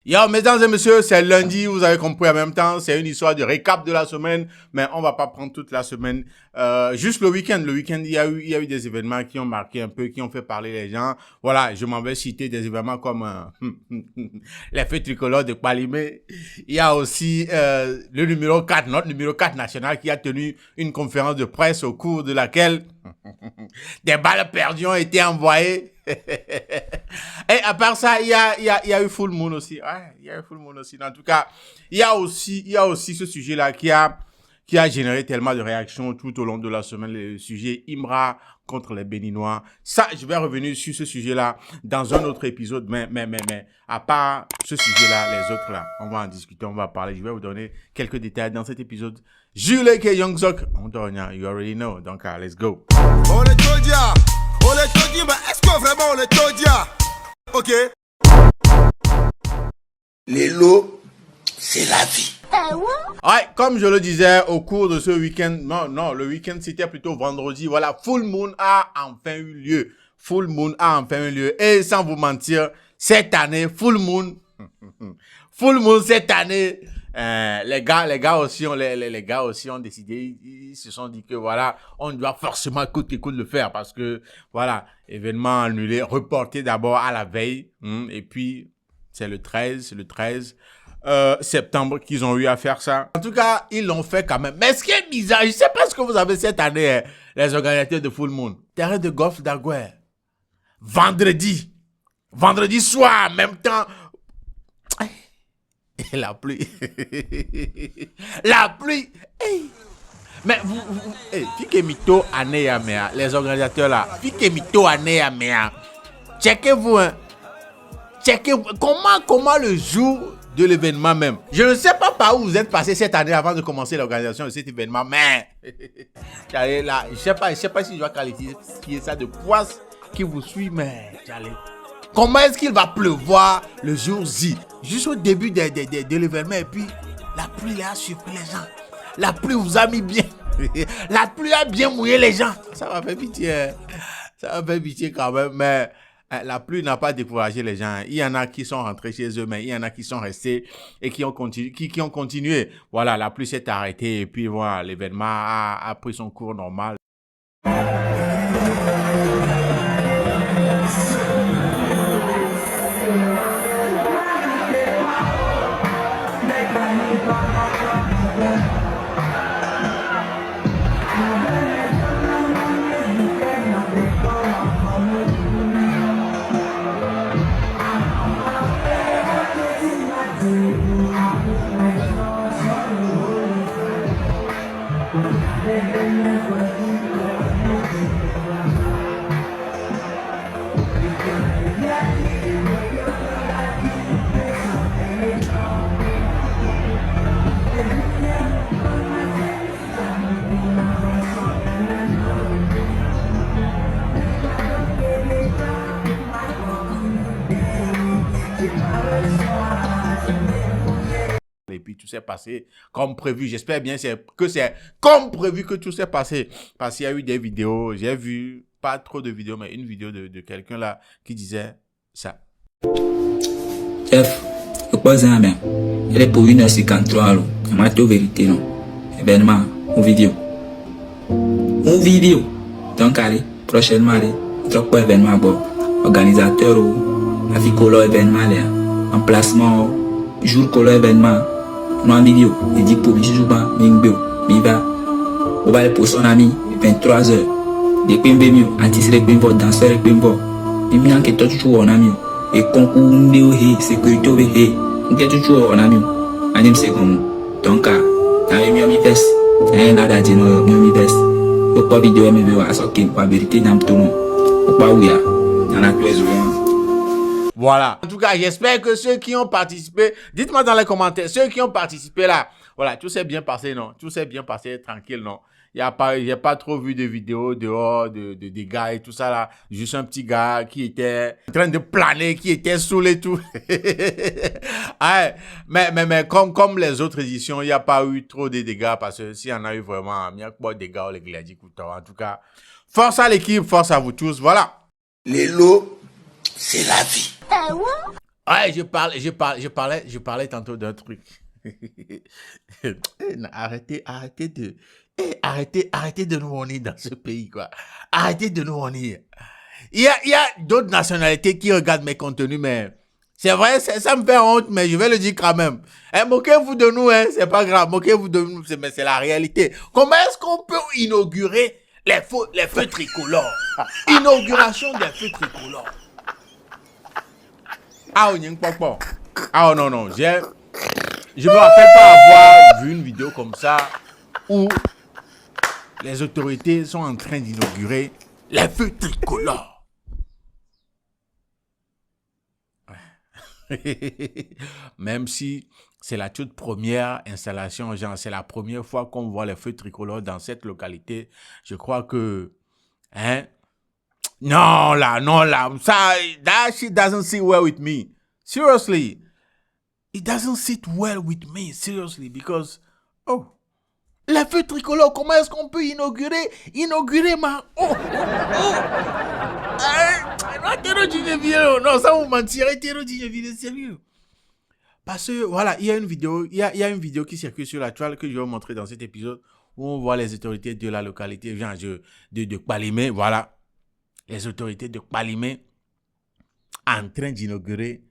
Yo, mesdames et messieurs, c'est lundi, vous avez compris en même temps, c'est une histoire de récap de la semaine, mais on va pas prendre toute la semaine. Juste le week-end, il y a eu des événements qui ont marqué un peu, qui ont fait parler les gens. Voilà, je m'en vais citer des événements comme les feux tricolores de Palimé. Il y a aussi le numéro 4, notre numéro 4 national, qui a tenu une conférence de presse au cours de laquelle des balles perdues ont été envoyées. Et à part ça, il y a eu Full Moon aussi. Ouais, il y a eu Full Moon aussi. En tout cas, il y a aussi ce sujet-là qui a généré tellement de réactions tout au long de la semaine, le sujet Imra contre les Béninois. Ça, je vais revenir sur ce sujet-là dans un autre épisode, mais, à part ce sujet-là, les autres là, on va en discuter, on va parler. Je vais vous donner quelques détails dans cet épisode. Jules K. Youngzok, on donne, you already know. Donc, let's go. On est Todia, mais est-ce que vraiment on est Todia? Ok. Les lots, c'est la vie. Ouais, comme je le disais au cours de ce week-end, non, le week-end c'était plutôt vendredi, voilà, Full Moon a enfin eu lieu. Full Moon a enfin eu lieu. Et sans vous mentir, cette année, Full Moon cette année, les gars aussi ont décidé, ils se sont dit que voilà, on doit forcément coûte que coûte le faire parce que voilà, événement annulé, reporté d'abord à la veille, et puis c'est le 13 septembre qu'ils ont eu à faire ça. En tout cas, ils l'ont fait quand même. Mais ce qui est bizarre, je sais pas ce que vous avez cette année, les organisateurs de Full Moon. Terrain de golf d'Aguerre. Vendredi soir, en même temps. Et la pluie. La pluie. Hey. Mais vous Fikemito Aneyamea, les organisateurs là. Fikemito Aneyamea. Checkez-vous, hein. Checkez-vous. Comment le jour de l'événement même. Je ne sais pas par où vous êtes passé cette année avant de commencer l'organisation de cet événement, mais là, je sais pas si je dois qualifier ça de poisse qui vous suit, mais comment est-ce qu'il va pleuvoir le jour J, juste au début de l'événement, et puis la pluie a surpris les gens. La pluie vous a mis bien. La pluie a bien mouillé les gens. Ça m'a fait pitié. Ça m'a fait pitié quand même, mais la pluie n'a pas découragé les gens. Il y en a qui sont rentrés chez eux, mais il y en a qui sont restés et qui ont continué. Voilà, la pluie s'est arrêtée et puis voilà, l'événement a pris son cours normal. Et puis tout s'est passé comme prévu. J'espère bien que c'est comme prévu que tout s'est passé. Parce qu'il y a eu des vidéos, j'ai vu pas trop de vidéos, mais une vidéo de quelqu'un là qui disait ça. Chef, je pose un main. Elle est pour 1h53, là. Je m'a tout vérité, non. Événement, une vidéo. Une vidéo. Donc, allez, prochainement, allez, trop pas événement, bon. Organisateur, ou, la vie color événement, là. Emplacement, jour color événement. Non, vidéo. Il dit pour lui, je pas, mingbe, miva. On va aller pour son ami, 23h. Depuis mieux, anticipé votre danseur et bimbo. Il m'y a que toi, tu joues en ami. Et concours de sécurité he on get toujours en ami anim second donc na mi vest na da di no mi vest o pa vidéo mi be wa so kin pa vérité nam to no o pa ouya na twez. Voilà. En tout cas, j'espère que ceux qui ont participé, dites-moi dans les commentaires, ceux qui ont participé là, voilà, tout s'est bien passé, non? Tout s'est bien passé, tranquille, non? J'ai pas trop vu de vidéos dehors, de dégâts et tout ça là. Juste un petit gars qui était en train de planer, qui était saoulé et tout. Ouais, mais comme les autres éditions, il n'y a pas eu trop de dégâts parce que s'il y en a eu vraiment, il y a pas de dégâts, les gars, en tout cas, force à l'équipe, force à vous tous, voilà. Les lots, c'est la vie. Ouais, je parlais tantôt d'un truc. Arrêtez de nous honner dans ce pays, quoi. Arrêtez de nous honner. Il y a d'autres nationalités qui regardent mes contenus, mais c'est vrai, ça me fait honte, mais je vais le dire quand même. Moquez-vous de nous, c'est pas grave. Moquez-vous de nous, mais c'est la réalité. Comment est-ce qu'on peut inaugurer les feux tricolores? Inauguration des feux tricolores. Ah, non. Je me rappelle pas avoir vu une vidéo comme ça où les autorités sont en train d'inaugurer les feux tricolores. Même si c'est la toute première installation, genre c'est la première fois qu'on voit les feux tricolores dans cette localité, je crois que, non là, ça, that shit doesn't sit well with me. Seriously, it doesn't sit well with me, seriously, because, les feux tricolores, comment est-ce qu'on peut inaugurer, non, ça vous mentirez, sérieux. Parce que, voilà, il y a une vidéo qui circule sur la toile que je vais vous montrer dans cet épisode où on voit les autorités de la localité, genre de Kpalimé, voilà. Les autorités de Kpalimé en train d'inaugurer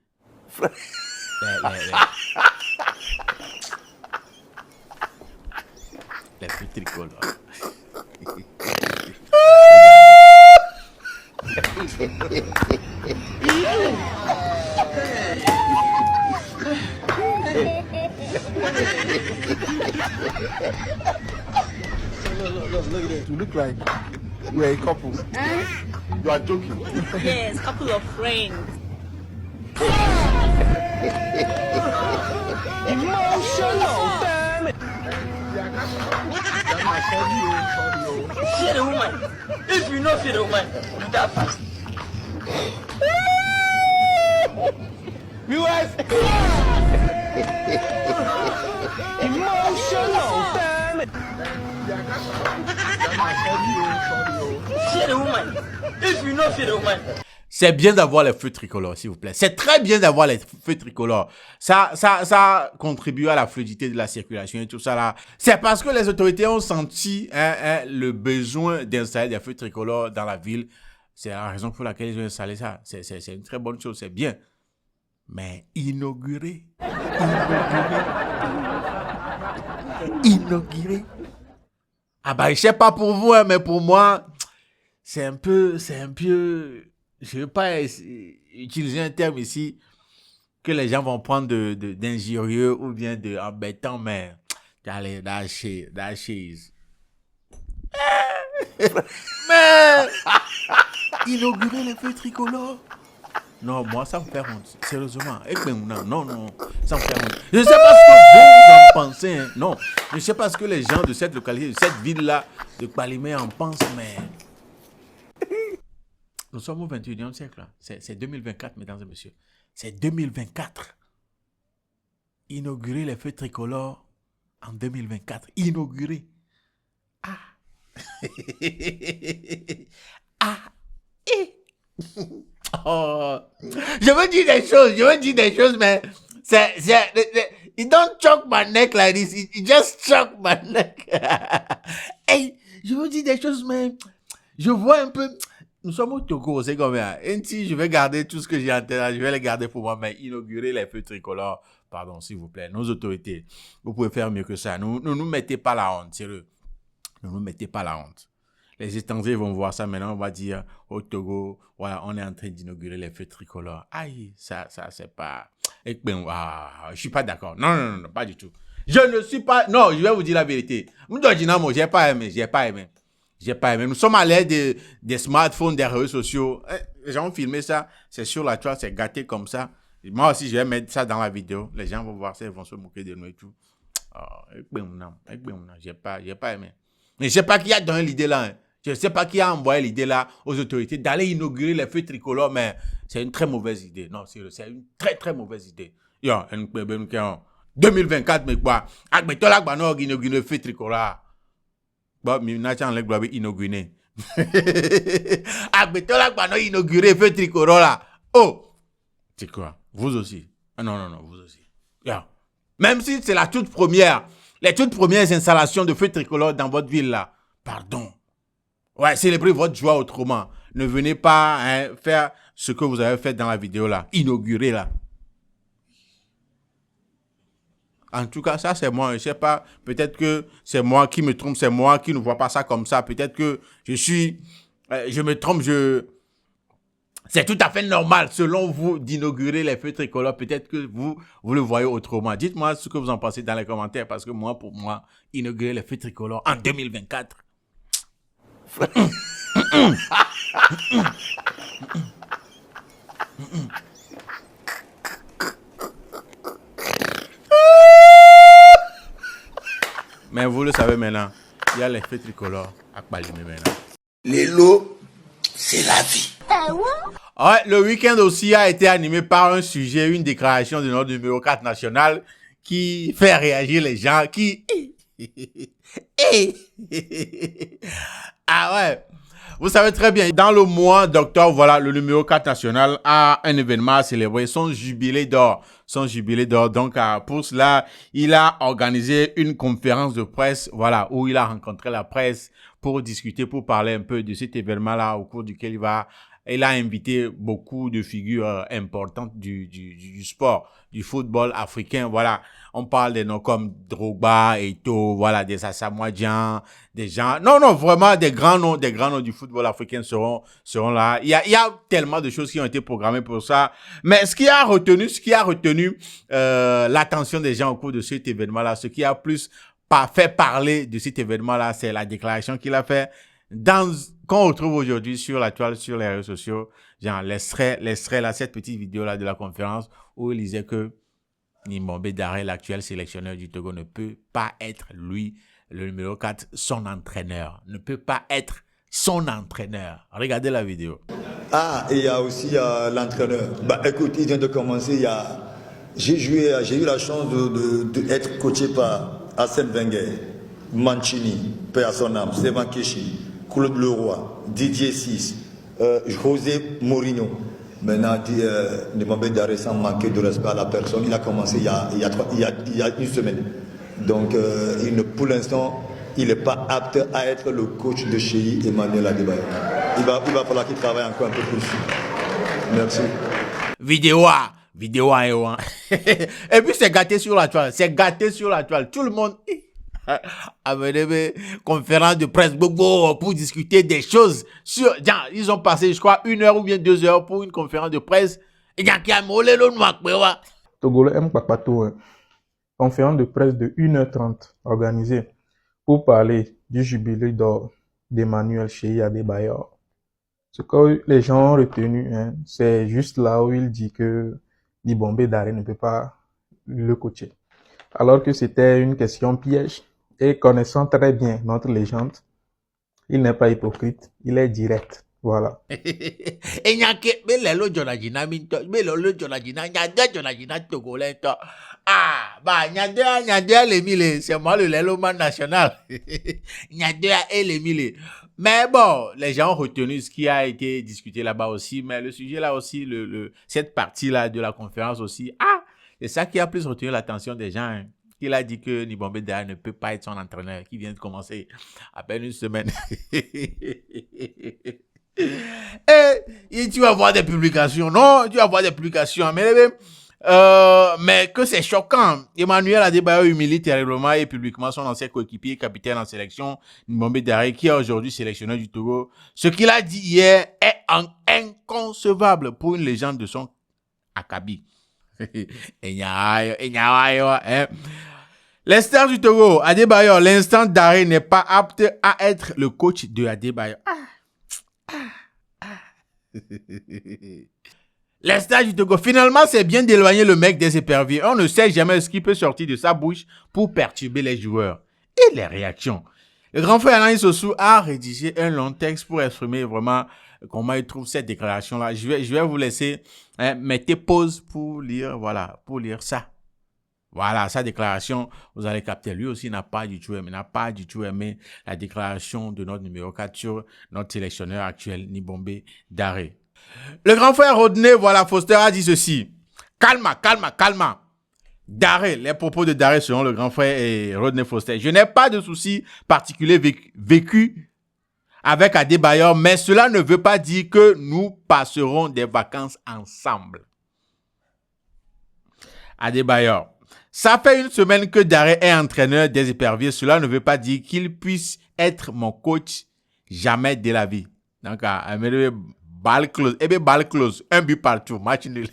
les feux tricolores. Look at this. You look like you're a couple. You are joking. Yes, couple of friends. Emotional, damn it. See the woman. If you not see the woman, do that fast. US. Emotional, damn it. See the woman. If you not see the woman. C'est bien d'avoir les feux tricolores, s'il vous plaît. C'est très bien d'avoir les feux tricolores. Ça contribue à la fluidité de la circulation et tout ça là. C'est parce que les autorités ont senti le besoin d'installer des feux tricolores dans la ville. C'est la raison pour laquelle ils ont installé ça. C'est une très bonne chose, c'est bien. Mais inaugurer. Ah bah, je sais pas pour vous, mais pour moi, c'est un peu, je ne veux pas utiliser un terme ici que les gens vont prendre d'injurieux ou bien d'embêtant, mais allez, that shit is... Mais inaugurer les feux tricolores? Non, moi, ça me fait honte. Sérieusement. Non, ça me fait honte. Je ne sais pas ce que vous en pensez. Hein. Non, je ne sais pas ce que les gens de cette localité, de cette ville-là, de Kpalimé en pensent, mais... Nous sommes au 21e siècle. C'est 2024, mesdames et messieurs. C'est 2024. Inaugurer les feux tricolores en 2024. Inaugurer. Oh. Je veux dire des choses, mais it don't choke my neck like this. It just choke my neck. Hey, je veux dire des choses, mais je vois un peu... Nous sommes au Togo, c'est comme ça. Et si je vais garder tout ce que j'ai en tête, je vais les garder pour moi, mais inaugurer les feux tricolores, pardon, s'il vous plaît, nos autorités, vous pouvez faire mieux que ça. Ne nous mettez pas la honte, sérieux. Ne nous mettez pas la honte. Les étrangers vont voir ça maintenant, on va dire, au Togo, voilà, on est en train d'inaugurer les feux tricolores. Aïe, ça, c'est pas... je suis pas d'accord. Non, pas du tout. Je ne suis pas... Non, je vais vous dire la vérité. J'ai pas aimé. Nous sommes à l'ère des smartphones, des réseaux sociaux. Les gens ont filmé ça. C'est sur la toile, c'est gâté comme ça. Moi aussi, je vais mettre ça dans la vidéo. Les gens vont voir ça, ils vont se moquer de nous et tout. J'ai pas aimé. Mais je sais pas qui a donné l'idée là. Je sais pas qui a envoyé l'idée là aux autorités d'aller inaugurer les feux tricolores, mais c'est une très mauvaise idée. Non, c'est une très, très mauvaise idée. 2024, mais quoi? Toi là, on a inauguré le feu tricolore. Bon, mais on a inauguré. Toi là, on a inauguré le feu tricolore là. Oh! C'est quoi? Vous aussi. Non, vous aussi. Yeah. Même si c'est la toute première, les toutes premières installations de feu tricolore dans votre ville là. Pardon. Ouais, célébrez votre joie autrement. Ne venez pas faire ce que vous avez fait dans la vidéo là. Inaugurer là. En tout cas, ça c'est moi. Je sais pas. Peut-être que c'est moi qui me trompe. C'est moi qui ne vois pas ça comme ça. Peut-être que je me trompe. C'est tout à fait normal, selon vous, d'inaugurer les feux tricolores. Peut-être que vous le voyez autrement. Dites-moi ce que vous en pensez dans les commentaires. Parce que moi, pour moi, inaugurer les feux tricolores en 2024. Mais vous le savez maintenant, il y a les feux tricolores à Palimé maintenant. Les lots, c'est la vie. Ouais, le week-end aussi a été animé par un sujet, une déclaration de notre numéro 4 national qui fait réagir les gens, Ah ouais. Vous savez très bien, dans le mois d'octobre, voilà, le numéro 4 national a un événement à célébrer, son jubilé d'or. Donc, pour cela, il a organisé une conférence de presse, voilà, où il a rencontré la presse pour discuter, pour parler un peu de cet événement-là, au cours duquel il a invité beaucoup de figures importantes du sport, du football africain, voilà. On parle des noms comme Drogba, Eto'o, voilà, des Asamoah Gyan, des gens, non, vraiment des grands noms du football africain seront là. Il y a tellement de choses qui ont été programmées pour ça. Mais ce qui a retenu l'attention des gens au cours de cet événement-là, ce qui a plus fait parler de cet événement-là, c'est la déclaration qu'il a fait qu'on retrouve aujourd'hui sur la toile, sur les réseaux sociaux, genre l'extrait là, cette petite vidéo là de la conférence où il disait que Nimbombe Daré, l'actuel sélectionneur du Togo, ne peut pas être lui, le numéro 4, son entraîneur. Ne peut pas être son entraîneur. Regardez la vidéo. Ah, et il y a aussi l'entraîneur. Bah écoute, il vient de commencer, j'ai eu la chance d'être coaché par Arsène Wenger, Mancini, paix à son âme, Stéphane Keshi, Claude Leroy, Didier Sis, José Mourinho. Maintenant, Nimbombe Daré, sans manquer de respect à la personne, il a commencé il y a une semaine. Donc, pour l'instant, il n'est pas apte à être le coach de Cheyi Emmanuel Adebayor. Il va falloir qu'il travaille encore un peu plus. Merci. Vidéo. Et puis, c'est gâté sur la toile. Tout le monde a mené conférence de presse pour discuter des choses sur. Ils ont passé, je crois, 1 heure ou bien 2 heures pour une conférence de presse. Togolais aime Papato, hein. Conférence de presse de 1h30 organisée pour parler du jubilé d'or d'Emmanuel Cheyi Adebayor. Ce que les gens ont retenu, hein, c'est juste là où il dit que Nimbombe Daré ne peut pas le coacher. Alors que c'était une question piège. Et connaissant très bien notre légende, il n'est pas hypocrite, il est direct. Voilà. C'est moi le Leloman national. Mais bon, les gens ont retenu ce qui a été discuté là-bas aussi, mais le sujet là aussi, cette partie-là de la conférence aussi, c'est ça qui a plus retenu l'attention des gens, hein. Il a dit que Nimbombe Daré ne peut pas être son entraîneur, qui vient de commencer à peine une semaine. Et tu vas voir des publications, non? Tu vas voir des publications, mais que c'est choquant. Emmanuel Adebayor humilie terriblement et publiquement son ancien coéquipier, capitaine en sélection, Nimbombe Daré, qui est aujourd'hui sélectionneur du Togo. Ce qu'il a dit hier est inconcevable pour une légende de son acabit. Les stars du Togo, Adebayor, l'instant d'arrêt n'est pas apte à être le coach de Adebayor. Les stars du Togo, finalement, c'est bien d'éloigner le mec des éperviers. On ne sait jamais ce qui peut sortir de sa bouche pour perturber les joueurs. Et les réactions. Le grand frère Alain Sossou a rédigé un long texte pour exprimer vraiment comment il trouve cette déclaration-là. Je vais vous laisser, mettez pause pour lire, voilà, pour lire ça. Voilà, sa déclaration, vous allez capter. Lui aussi n'a pas du tout aimé la déclaration de notre numéro 4 sur notre sélectionneur actuel, Nimbombe Daré. Le grand frère Rodney, voilà, Foster a dit ceci. Calma. Daré, les propos de Daré selon le grand frère et Rodney Foster. Je n'ai pas de soucis particuliers vécu avec Adebayor, mais cela ne veut pas dire que nous passerons des vacances ensemble. Adebayor. Ça fait une semaine que Daré est entraîneur des Éperviers. Cela ne veut pas dire qu'il puisse être mon coach jamais de la vie. Donc, balle close. Eh bien, balle close. Un but partout. Match nul.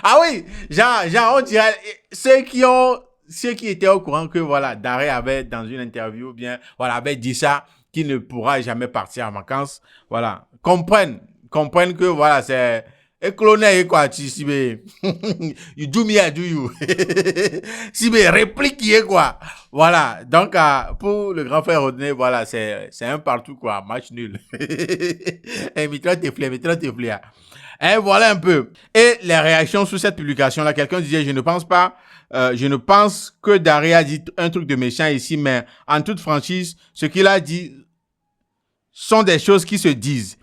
Ah oui, genre, on dirait, ceux qui étaient au courant que, voilà, Daré avait, dans une interview, bien, voilà, avait dit ça, qu'il ne pourra jamais partir en vacances. Voilà. Comprennent que, voilà, c'est, et cloné, quoi, si, mais, you do me, I do you. Si, mais, réplique, quoi. Voilà. Donc, pour le grand frère Rodney, voilà, c'est un partout, quoi. Match nul. Et mets-toi tes fleurs. Et voilà un peu. Et les réactions sur cette publication-là, quelqu'un disait, je ne pense que Daré a dit un truc de méchant ici, mais en toute franchise, ce qu'il a dit sont des choses qui se disent.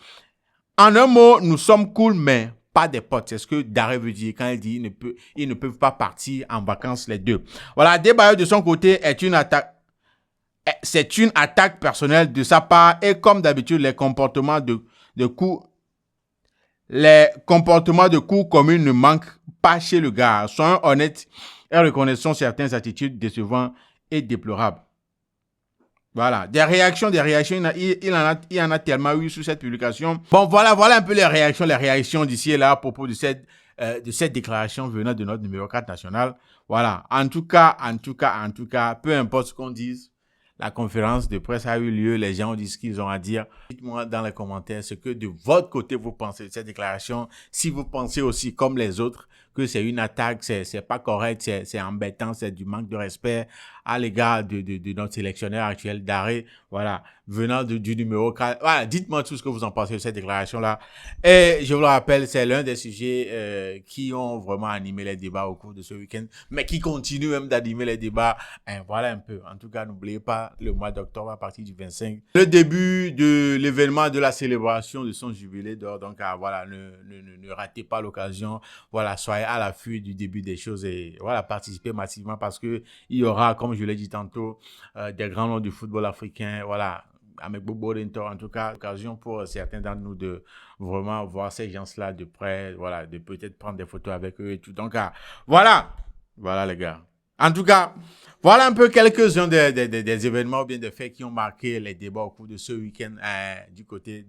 En un mot, nous sommes cool, mais pas des potes. C'est ce que Daré veut dire quand il dit ils ne peuvent pas partir en vacances les deux. Voilà, Adebayor de son côté c'est une attaque personnelle de sa part et comme d'habitude, les comportements de coups communs ne manquent pas chez le gars. Soyons honnêtes et reconnaissons certaines attitudes décevantes et déplorables. Voilà, des réactions, il y en a tellement eu sur cette publication. Bon, voilà un peu les réactions d'ici et là à propos de cette déclaration venant de notre numéro 4 national. Voilà, en tout cas, peu importe ce qu'on dise, la conférence de presse a eu lieu, les gens ont dit ce qu'ils ont à dire. Dites-moi dans les commentaires ce que de votre côté vous pensez de cette déclaration. Si vous pensez aussi comme les autres que c'est une attaque, c'est pas correct, c'est embêtant, c'est du manque de respect à l'égard de notre sélectionneur actuel, Daré, voilà, venant du numéro 4. Voilà, dites-moi tout ce que vous en pensez de cette déclaration-là. Et je vous le rappelle, c'est l'un des sujets qui ont vraiment animé les débats au cours de ce week-end, mais qui continuent même d'animer les débats. Et voilà un peu. En tout cas, n'oubliez pas, le mois d'octobre à partir du 25, le début de l'événement de la célébration de son jubilé d'or. Donc, voilà, ne ratez pas l'occasion. Voilà, soyez à l'affût du début des choses et voilà, participez massivement parce que il y aura, comme je l'ai dit tantôt, des grands noms du football africain, voilà, avec Bobo Dentor, en tout cas, occasion pour certains d'entre nous de vraiment voir ces gens-là de près, voilà, de peut-être prendre des photos avec eux et tout. Donc, voilà les gars. En tout cas, voilà un peu quelques-uns des événements ou bien des faits qui ont marqué les débats au cours de ce week-end du côté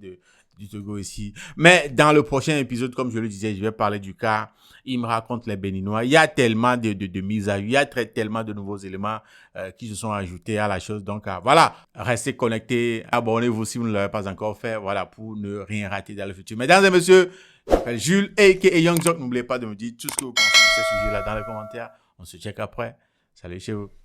du Togo ici. Mais dans le prochain épisode, comme je le disais, je vais parler du cas. Il me raconte les Béninois. Il y a tellement de mises à vue. Il y a tellement de nouveaux éléments qui se sont ajoutés à la chose. Donc, voilà. Restez connectés. Abonnez-vous si vous ne l'avez pas encore fait. Voilà, pour ne rien rater dans le futur. Mesdames et messieurs, je m'appelle Jules, a.k.a. Young Zok. N'oubliez pas de me dire tout ce que vous pensez de ce sujet-là dans les commentaires. On se check après. Salut chez vous.